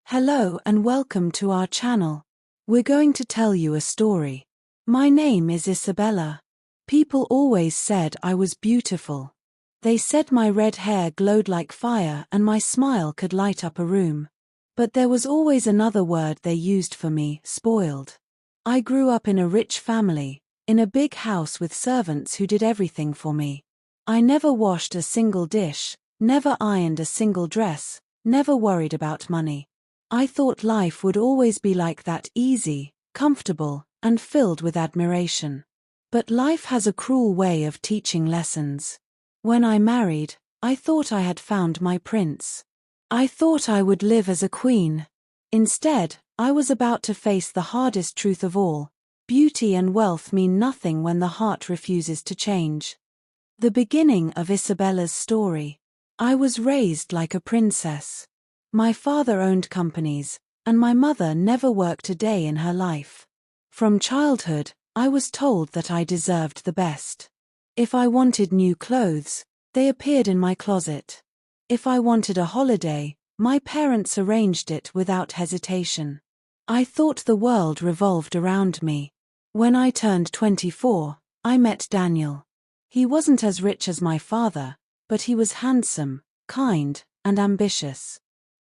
Hello and welcome to our channel. We're going to tell you a story. My name is Isabella. People always said I was beautiful. They said my red hair glowed like fire and my smile could light up a room. But there was always another word they used for me: spoiled. I grew up in a rich family, in a big house with servants who did everything for me. I never washed a single dish, never ironed a single dress, never worried about money. I thought life would always be like that, easy, comfortable, and filled with admiration. But life has a cruel way of teaching lessons. When I married, I thought I had found my prince. I thought I would live as a queen. Instead, I was about to face the hardest truth of all: beauty and wealth mean nothing when the heart refuses to change. The beginning of Isabella's story. I was raised like a princess. My father owned companies, and my mother never worked a day in her life. From childhood, I was told that I deserved the best. If I wanted new clothes, they appeared in my closet. If I wanted a holiday, my parents arranged it without hesitation. I thought the world revolved around me. When I turned 24, I met Daniel. He wasn't as rich as my father, but he was handsome, kind, and ambitious.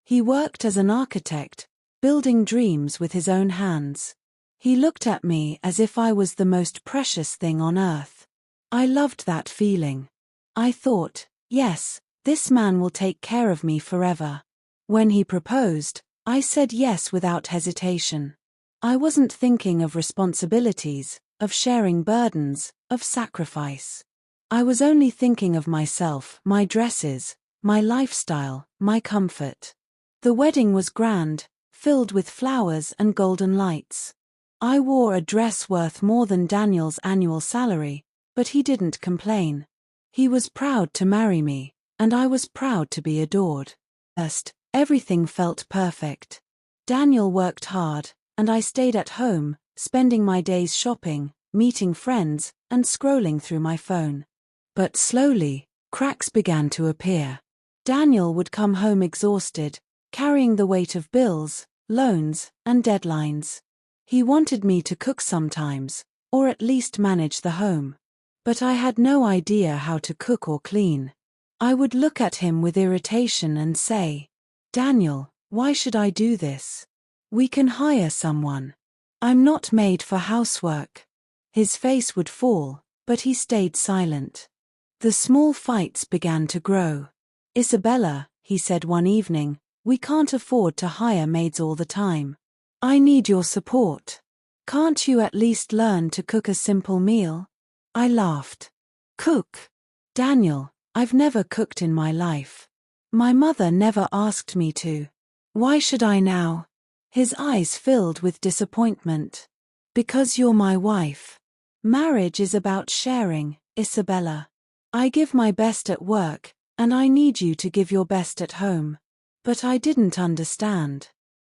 He worked as an architect, building dreams with his own hands. He looked at me as if I was the most precious thing on earth. I loved that feeling. I thought, yes, this man will take care of me forever. When he proposed, I said yes without hesitation. I wasn't thinking of responsibilities, of sharing burdens, of sacrifice. I was only thinking of myself, my dresses, my lifestyle, my comfort. The wedding was grand, filled with flowers and golden lights. I wore a dress worth more than Daniel's annual salary, but he didn't complain. He was proud to marry me, and I was proud to be adored. First, everything felt perfect. Daniel worked hard, and I stayed at home, spending my days shopping, meeting friends, and scrolling through my phone. But slowly, cracks began to appear. Daniel would come home exhausted, carrying the weight of bills, loans, and deadlines. He wanted me to cook sometimes, or at least manage the home. But I had no idea how to cook or clean. I would look at him with irritation and say, "Daniel, why should I do this? We can hire someone. I'm not made for housework." His face would fall, but he stayed silent. The small fights began to grow. "Isabella," he said one evening, "we can't afford to hire maids all the time. I need your support. Can't you at least learn to cook a simple meal?" I laughed. "Cook? Daniel, I've never cooked in my life. My mother never asked me to. Why should I now?" His eyes filled with disappointment. "Because you're my wife. Marriage is about sharing, Isabella. I give my best at work, and I need you to give your best at home." But I didn't understand.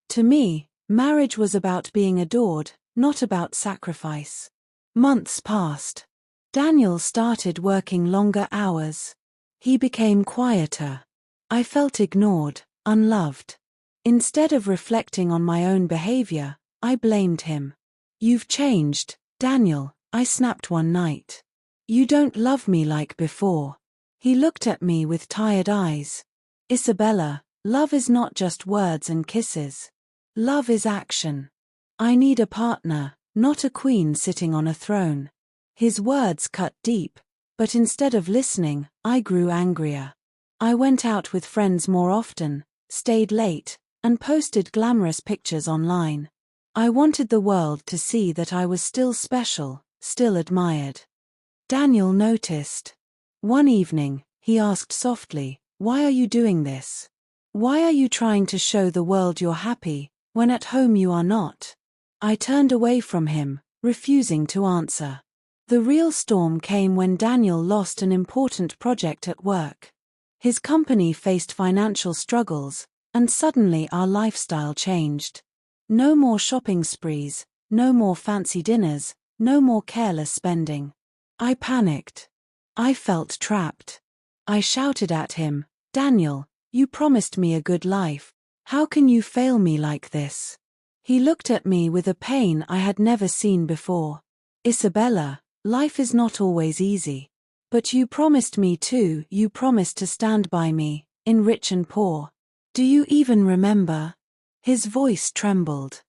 To me, marriage was about being adored, not about sacrifice. Months passed. Daniel started working longer hours. He became quieter. I felt ignored, unloved. Instead of reflecting on my own behavior, I blamed him. "You've changed, Daniel," I snapped one night. "You don't love me like before." He looked at me with tired eyes. "Isabella, love is not just words and kisses. Love is action. I need a partner, not a queen sitting on a throne." His words cut deep, but instead of listening, I grew angrier. I went out with friends more often, stayed late, and posted glamorous pictures online. I wanted the world to see that I was still special, still admired. Daniel noticed. One evening, he asked softly, "Why are you doing this? Why are you trying to show the world you're happy, when at home you are not?" I turned away from him, refusing to answer. The real storm came when Daniel lost an important project at work. His company faced financial struggles, and suddenly our lifestyle changed. No more shopping sprees, no more fancy dinners, no more careless spending. I panicked. I felt trapped. I shouted at him, "Daniel, you promised me a good life. How can you fail me like this? He looked at me with a pain I had never seen before. Isabella, life is not always easy. But you promised me too, you promised to stand by me, in rich and poor. Do you even remember? His voice trembled.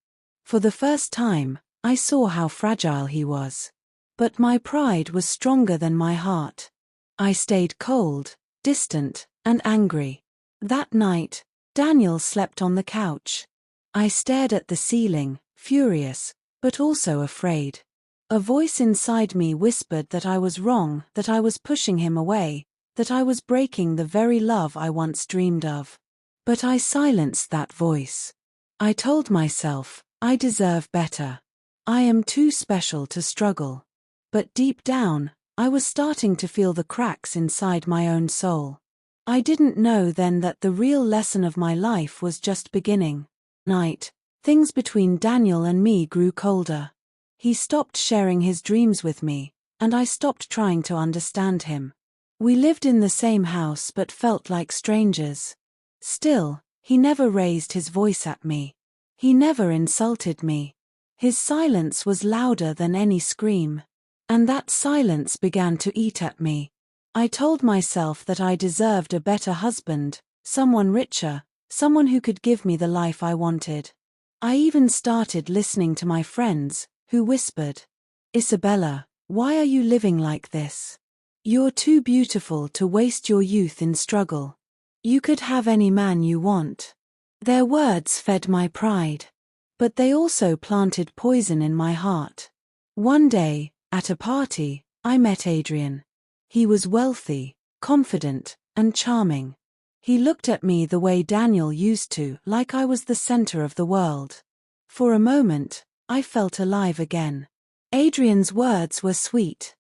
For the first time, I saw how fragile he was. But my pride was stronger than my heart. I stayed cold, distant, and angry. That night, Daniel slept on the couch. I stared at the ceiling, furious, but also afraid. A voice inside me whispered that I was wrong, that I was pushing him away, that I was breaking the very love I once dreamed of. But I silenced that voice. I told myself, I deserve better. I am too special to struggle. But deep down, I was starting to feel the cracks inside my own soul. I didn't know then that the real lesson of my life was just beginning. Night, things between Daniel and me grew colder. He stopped sharing his dreams with me, and I stopped trying to understand him. We lived in the same house but felt like strangers. Still, he never raised his voice at me. He never insulted me. His silence was louder than any scream. And that silence began to eat at me. I told myself that I deserved a better husband, someone richer, someone who could give me the life I wanted. I even started listening to my friends, who whispered, Isabella, why are you living like this? You're too beautiful to waste your youth in struggle. You could have any man you want. Their words fed my pride. But they also planted poison in my heart. One day, at a party, I met Adrian. He was wealthy, confident, and charming. He looked at me the way Daniel used to, like I was the center of the world. For a moment, I felt alive again. Adrian's words were sweet.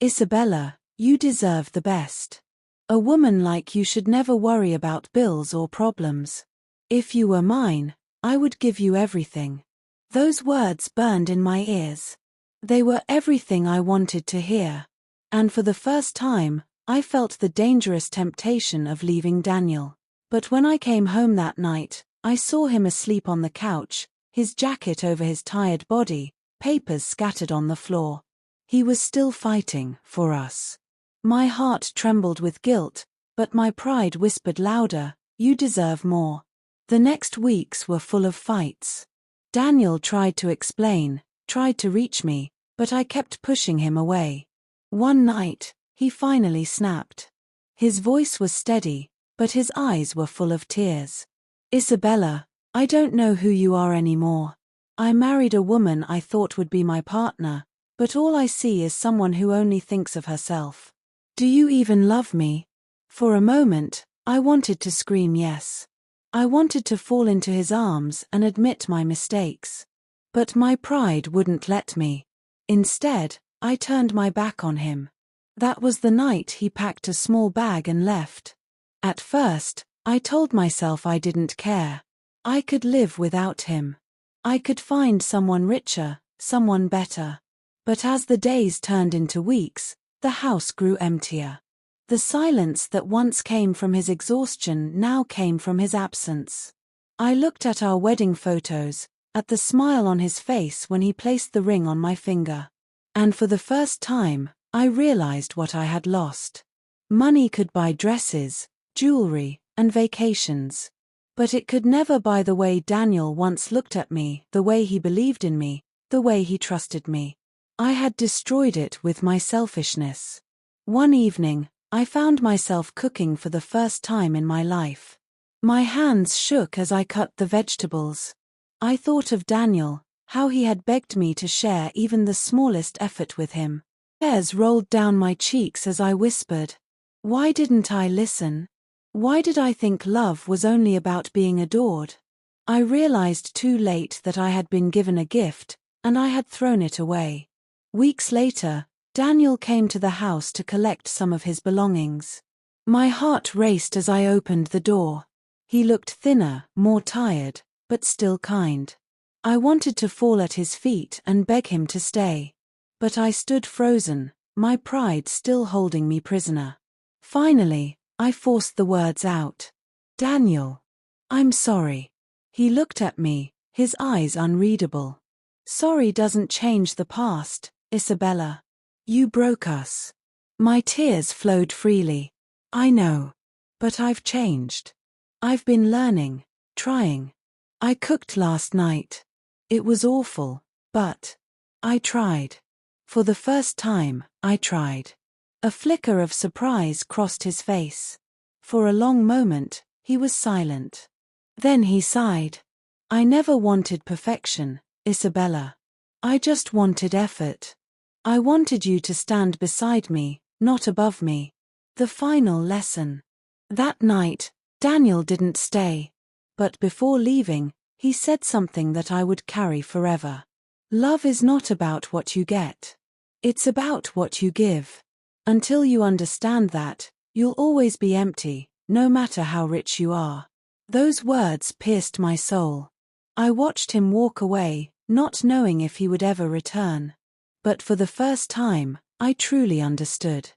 Isabella, you deserve the best. A woman like you should never worry about bills or problems. If you were mine, I would give you everything. Those words burned in my ears. They were everything I wanted to hear. And for the first time, I felt the dangerous temptation of leaving Daniel. But when I came home that night, I saw him asleep on the couch, his jacket over his tired body, papers scattered on the floor. He was still fighting for us. My heart trembled with guilt, but my pride whispered louder, you deserve more. The next weeks were full of fights. Daniel tried to explain, tried to reach me, but I kept pushing him away. One night, he finally snapped. His voice was steady, but his eyes were full of tears. Isabella, I don't know who you are anymore. I married a woman I thought would be my partner, but all I see is someone who only thinks of herself. Do you even love me? For a moment, I wanted to scream yes. I wanted to fall into his arms and admit my mistakes. But my pride wouldn't let me. Instead, I turned my back on him. That was the night he packed a small bag and left. At first, I told myself I didn't care. I could live without him. I could find someone richer, someone better. But as the days turned into weeks, the house grew emptier. The silence that once came from his exhaustion now came from his absence. I looked at our wedding photos, at the smile on his face when he placed the ring on my finger. And for the first time, I realized what I had lost. Money could buy dresses, jewelry, and vacations. But it could never buy the way Daniel once looked at me, the way he believed in me, the way he trusted me. I had destroyed it with my selfishness. One evening, I found myself cooking for the first time in my life. My hands shook as I cut the vegetables. I thought of Daniel, how he had begged me to share even the smallest effort with him. Tears rolled down my cheeks as I whispered, why didn't I listen? Why did I think love was only about being adored? I realized too late that I had been given a gift, and I had thrown it away. Weeks later, Daniel came to the house to collect some of his belongings. My heart raced as I opened the door. He looked thinner, more tired, but still kind. I wanted to fall at his feet and beg him to stay. But I stood frozen, my pride still holding me prisoner. Finally, I forced the words out. Daniel, I'm sorry. He looked at me, his eyes unreadable. Sorry doesn't change the past, Isabella. You broke us. My tears flowed freely. I know. But I've changed. I've been learning, trying. I cooked last night. It was awful, but I tried. For the first time, I tried. A flicker of surprise crossed his face. For a long moment, he was silent. Then he sighed. I never wanted perfection, Isabella. I just wanted effort. I wanted you to stand beside me, not above me. The final lesson. That night, Daniel didn't stay. But before leaving, he said something that I would carry forever. Love is not about what you get. It's about what you give. Until you understand that, you'll always be empty, no matter how rich you are. Those words pierced my soul. I watched him walk away, not knowing if he would ever return. But for the first time, I truly understood.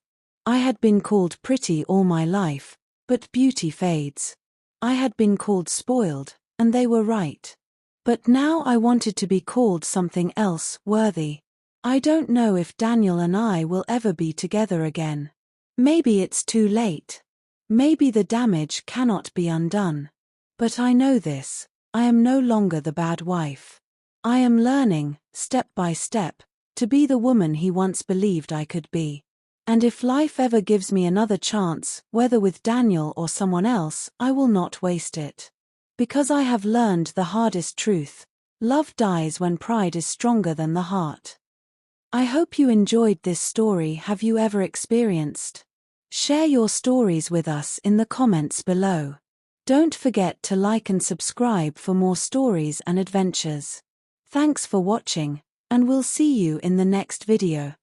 I had been called pretty all my life, but beauty fades. I had been called spoiled, and they were right. But now I wanted to be called something else, worthy. I don't know if Daniel and I will ever be together again. Maybe it's too late. Maybe the damage cannot be undone. But I know this, I am no longer the bad wife. I am learning, step by step, to be the woman he once believed I could be. And if life ever gives me another chance, whether with Daniel or someone else, I will not waste it. Because I have learned the hardest truth: love dies when pride is stronger than the heart. I hope you enjoyed this story. Have you ever experienced? Share your stories with us in the comments below. Don't forget to like and subscribe for more stories and adventures. Thanks for watching, and we'll see you in the next video.